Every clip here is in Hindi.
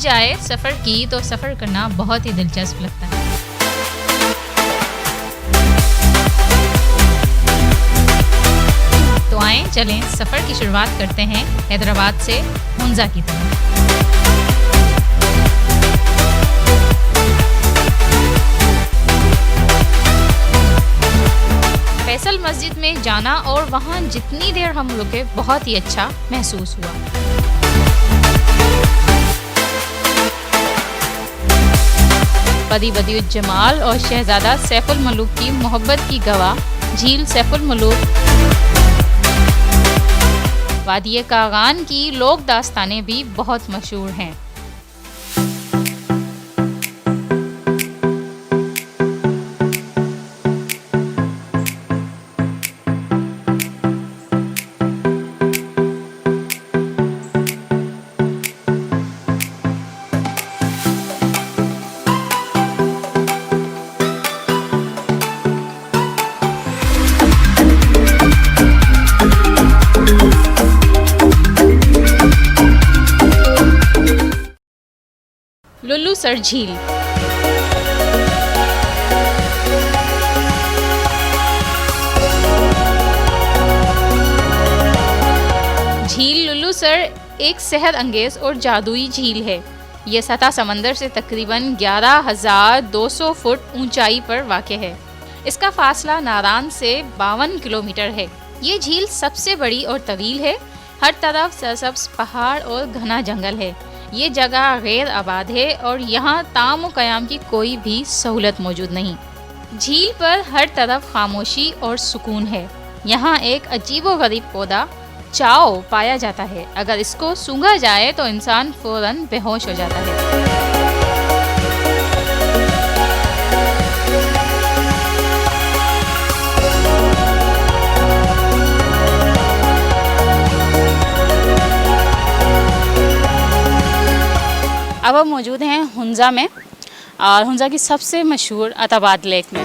जाए सफ़र की तो सफ़र करना बहुत ही दिलचस्प लगता है। तो आएं चलें सफ़र की शुरुआत करते हैं हैदराबाद से हुंजा की तरफ। फैसल मस्जिद में जाना और वहाँ जितनी देर हम रुके बहुत ही अच्छा महसूस हुआ। बदी बदियुत जमाल और शहजादा सैफुल मलूक की मोहब्बत की गवाह झील सैफुल मलूक, वादिये कागान की लोक दास्तानें भी बहुत मशहूर हैं। लुल्लूसर झील। झील लुल्लूसर एक सेहत अंगेज और जादुई झील है। ये सतह समंदर से तकरीबन 11,200 फुट ऊंचाई पर वाक़ है। इसका फासला नारान से 52 किलोमीटर है। ये झील सबसे बड़ी और तवील है। हर तरफ सरसब्ज पहाड़ और घना जंगल है। ये जगह गैर आबाद है और यहाँ ताम क़याम की कोई भी सहूलत मौजूद नहीं। झील पर हर तरफ खामोशी और सुकून है। यहाँ एक अजीबोगरीब पौधा चाओ पाया जाता है। अगर इसको सूंघा जाए तो इंसान फौरन बेहोश हो जाता है। अब हम मौजूद हैं हुंजा में और हुंजा की सबसे मशहूर अताबाद लेक में।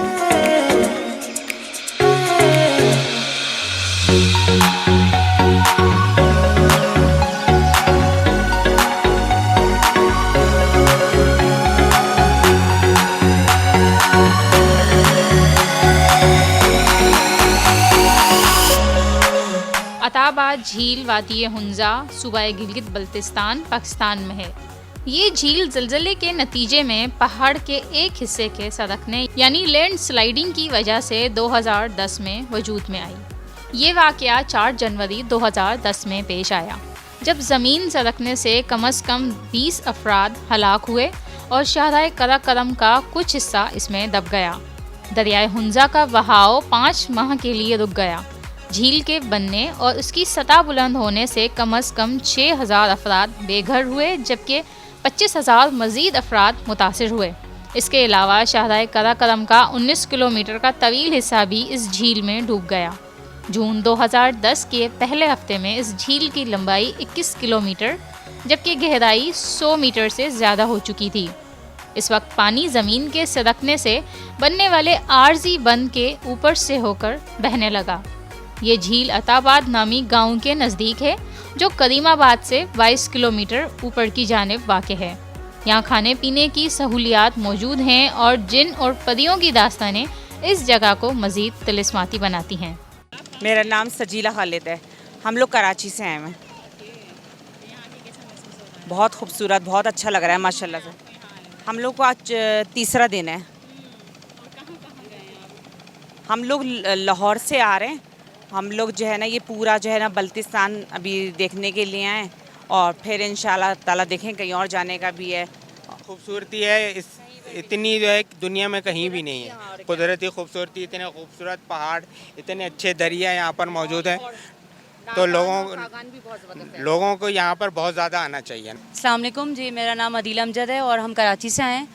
अताबाद झील वादिये हुंजा सूबा गिलगित बल्तिस्तान पाकिस्तान में है। ये झील ज़लज़ले के नतीजे में पहाड़ के एक हिस्से के सरकने यानी लैंड स्लाइडिंग की वजह से 2010 में वजूद में आई। ये वाक़या 4 जनवरी 2010 में पेश आया, जब ज़मीन सरकने से कम 20 अफराद हलाक हुए और शाहराह कराकरम का कुछ हिस्सा इसमें दब गया। दरियाए हुंजा का बहाव 5 माह के लिए रुक गया। झील के बनने और उसकी सतह बुलंद होने से कम 6,000 अफराद बेघर हुए, जबकि 25,000 मज़ीद अफराद मुतासिर हुए। इसके अलावा शाहराह कराकरम का 19 किलोमीटर का तवील हिस्सा भी इस झील में डूब गया। जून 2010 के पहले हफ्ते में इस झील की लंबाई 21 किलोमीटर जबकि गहराई 100 मीटर से ज़्यादा हो चुकी थी। इस वक्त पानी ज़मीन के सरकने से बनने वाले आरजी बंद के ऊपर से होकर बहने लगा। ये झील अताबाद नामी गांव के नज़दीक है, जो करीमाबाद से 22 किलोमीटर ऊपर की जानिब वाक़ है। यहाँ खाने पीने की सहूलियात मौजूद हैं और जिन और परियों की दास्तानें इस जगह को मज़ीद तिलिस्माती बनाती हैं। मेरा नाम सजीला खालिद है। हम लोग कराची से आए हैं। बहुत खूबसूरत, बहुत अच्छा लग रहा है माशाल्लाह से। हम लोग को आज तीसरा दिन है। हम लोग लाहौर से आ रहे हैं। हम लोग जो है ना, ये पूरा जो है ना बल्तिस्तान अभी देखने के लिए आए और फिर इंशाल्लाह ताला देखें कहीं और जाने का भी है। खूबसूरती है इस इतनी जो है दुनिया में कहीं भी नहीं है। कुदरती खूबसूरती, इतने खूबसूरत पहाड़, इतने अच्छे दरिया यहाँ पर मौजूद हैं, तो लोगों को यहाँ पर बहुत ज़्यादा आना चाहिए। अस्सलाम वालेकुम जी, मेरा नाम अदील अमजद है और हम कराची से आए हैं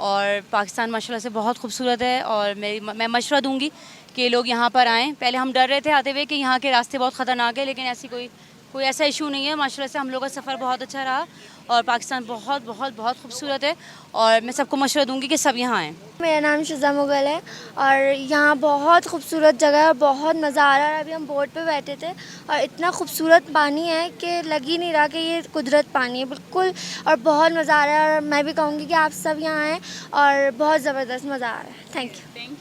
और पाकिस्तान माशाल्लाह से बहुत खूबसूरत है और मैं मशवरा दूंगी कि लोग यहाँ पर आएँ। पहले हम डर रहे थे आते हुए कि यहाँ के रास्ते बहुत ख़तरनाक है, लेकिन ऐसी कोई कोई ऐसा इशू नहीं है। माशाल्लाह से हम लोग का सफ़र बहुत अच्छा रहा और पाकिस्तान बहुत बहुत बहुत खूबसूरत है और मैं सबको मशवरा दूंगी कि सब यहाँ आएँ। मेरा नाम शुजा मुगल है और यहाँ बहुत खूबसूरत जगह है, बहुत मज़ा आ रहा है। अभी हम बोट पे बैठे थे और इतना खूबसूरत पानी है कि लग ही नहीं रहा कि ये कुदरत पानी है बिल्कुल, और बहुत मज़ा आ रहा है। और मैं भी कहूँगी कि आप सब यहाँ आएँ और बहुत ज़बरदस्त मज़ा आ रहा है। Thank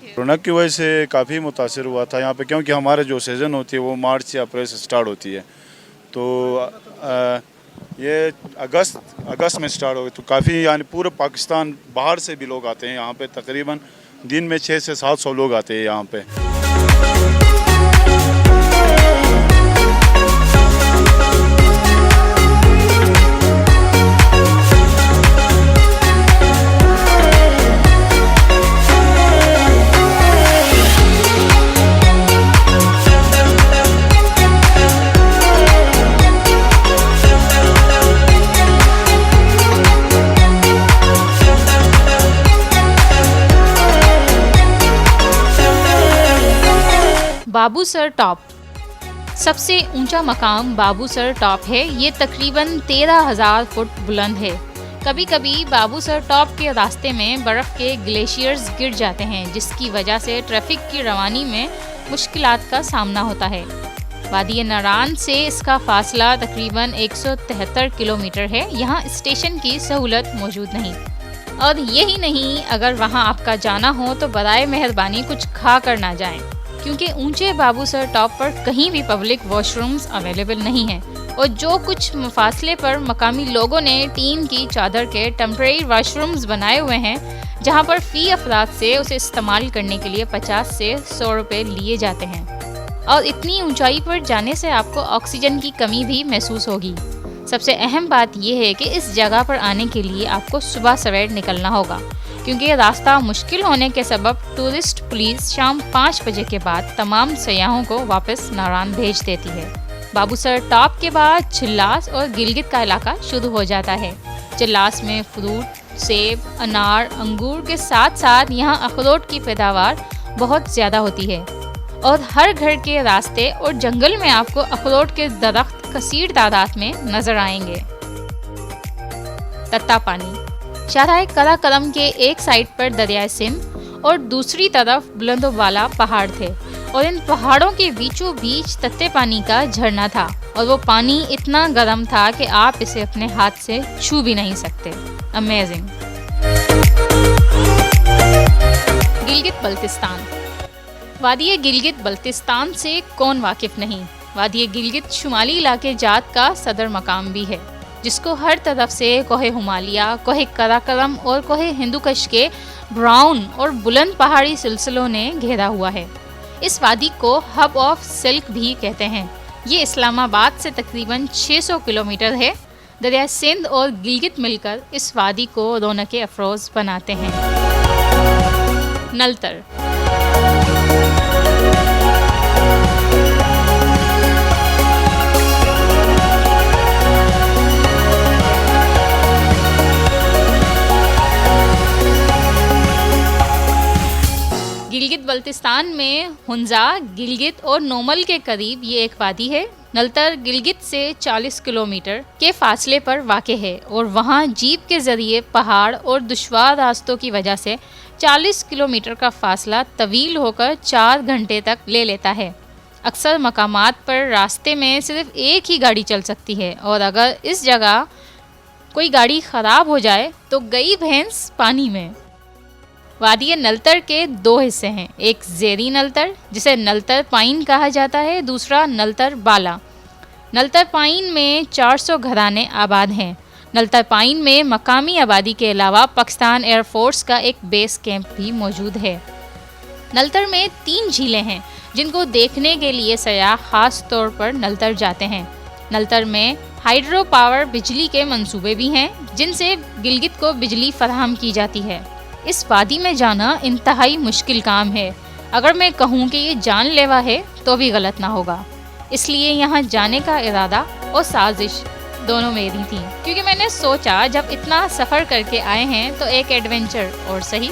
you. रौनक की वजह से काफ़ी मुतासिर हुआ था यहाँ पे, क्योंकि हमारे जो सीज़न होती है वो मार्च या अप्रैल से स्टार्ट होती है, तो ये अगस्त में स्टार्ट हो गई, तो काफ़ी यानी पूरे पाकिस्तान बाहर से भी लोग आते हैं यहाँ पे। तकरीबन दिन में 600 से 700 लोग आते हैं यहाँ पे। बाबूसर टॉप सबसे ऊंचा मकाम बाबूसर टॉप है। ये तकरीबन 13,000 फुट बुलंद है। कभी कभी बाबूसर टॉप के रास्ते में बर्फ़ के ग्लेशियर्स गिर जाते हैं, जिसकी वजह से ट्रैफिक की रवानी में मुश्किलात का सामना होता है। वादी नारान से इसका फासला तकरीबन 173 किलोमीटर है। यहाँ स्टेशन की सहूलत मौजूद नहीं, और यही नहीं, अगर वहाँ आपका जाना हो तो बराए मेहरबानी कुछ खा कर ना जाएं, क्योंकि ऊंचे बाबूसर टॉप पर कहीं भी पब्लिक वॉशरूम्स अवेलेबल नहीं हैं, और जो कुछ फासले पर मकामी लोगों ने टीन की चादर के टेम्परेरी वॉशरूम्स बनाए हुए हैं, जहां पर फ़ी अफराद से उसे इस्तेमाल करने के लिए 50 से 100 रुपये लिए जाते हैं। और इतनी ऊंचाई पर जाने से आपको ऑक्सीजन की कमी भी महसूस होगी। सबसे अहम बात यह है कि इस जगह पर आने के लिए आपको सुबह सवेर निकलना होगा, क्योंकि रास्ता मुश्किल होने के सबब टूरिस्ट पुलिस शाम 5 बजे के बाद तमाम सयाहों को वापस नारान भेज देती है। बाबूसर टॉप के बाद चिल्लास और गिलगित का इलाका शुरू हो जाता है। चिल्लास में फ्रूट, सेब, अनार, अंगूर के साथ साथ यहाँ अखरोट की पैदावार बहुत ज़्यादा होती है, और हर घर के रास्ते और जंगल में आपको अखरोट के दरख्त कसीर तादाद में नजर आएंगे। तत्ता पानी शाहराह कराकरम के एक साइड पर दरिया सिंध और दूसरी तरफ बुलंदोबाला पहाड़ थे, और इन पहाड़ों के बीचों बीच तत्ते पानी का झरना था, और वो पानी इतना गर्म था कि आप इसे अपने हाथ से छू भी नहीं सकते। अमेजिंग। गिलगित बल्तिस्तान। वादी गिलगित बल्तिस्तान से कौन वाकिफ नहीं। वादी गिलगित शुमाली इलाके जात का सदर मकाम भी है, जिसको हर तरफ से कोहे हुमालिया, कोहे कराकरम और कोहे हिंदुकश के ब्राउन और बुलंद पहाड़ी सिलसिलों ने घेरा हुआ है। इस वादी को हब ऑफ सिल्क भी कहते हैं। ये इस्लामाबाद से तकरीबन 600 किलोमीटर है। दरिया सिंध और गिलगित मिलकर इस वादी को रौनक अफरोज बनाते हैं। नलतर। गिलगित बल्तिस्तान में हुंजा, गिलगित और नोमल के करीब ये एक वादी है। नलतर गिलगित से 40 किलोमीटर के फासले पर वाक़ है, और वहाँ जीप के ज़रिए पहाड़ और दुश्वार रास्तों की वजह से 40 किलोमीटर का फासला तवील होकर 4 घंटे तक ले लेता है। अक्सर मकामात पर रास्ते में सिर्फ एक ही गाड़ी चल सकती है, और अगर इस जगह कोई गाड़ी ख़राब हो जाए तो गई भैंस पानी में। वादी नलतर के 2 हिस्से हैं, एक ज़ेरी नलतर जिसे नलतर पाइन कहा जाता है, दूसरा नलतर बाला। नलतर पाइन में 400 घराने आबाद हैं। नलतर पाइन में मकामी आबादी के अलावा पाकिस्तान एयरफोर्स का एक बेस कैंप भी मौजूद है। नलतर में 3 झीलें हैं, जिनको देखने के लिए सयाह ख़ास तौर पर नलतर जाते हैं। नलतर में हाइड्रो पावर बिजली के मंसूबे भी हैं, जिनसे गिलगित को बिजली फराहम की जाती है। इस वादी में जाना इंतहाई मुश्किल काम है। अगर मैं कहूँ कि ये जानलेवा है तो भी गलत ना होगा, इसलिए यहाँ जाने का इरादा और साजिश दोनों मेरी थी, क्योंकि मैंने सोचा जब इतना सफ़र करके आए हैं तो एक एडवेंचर और सही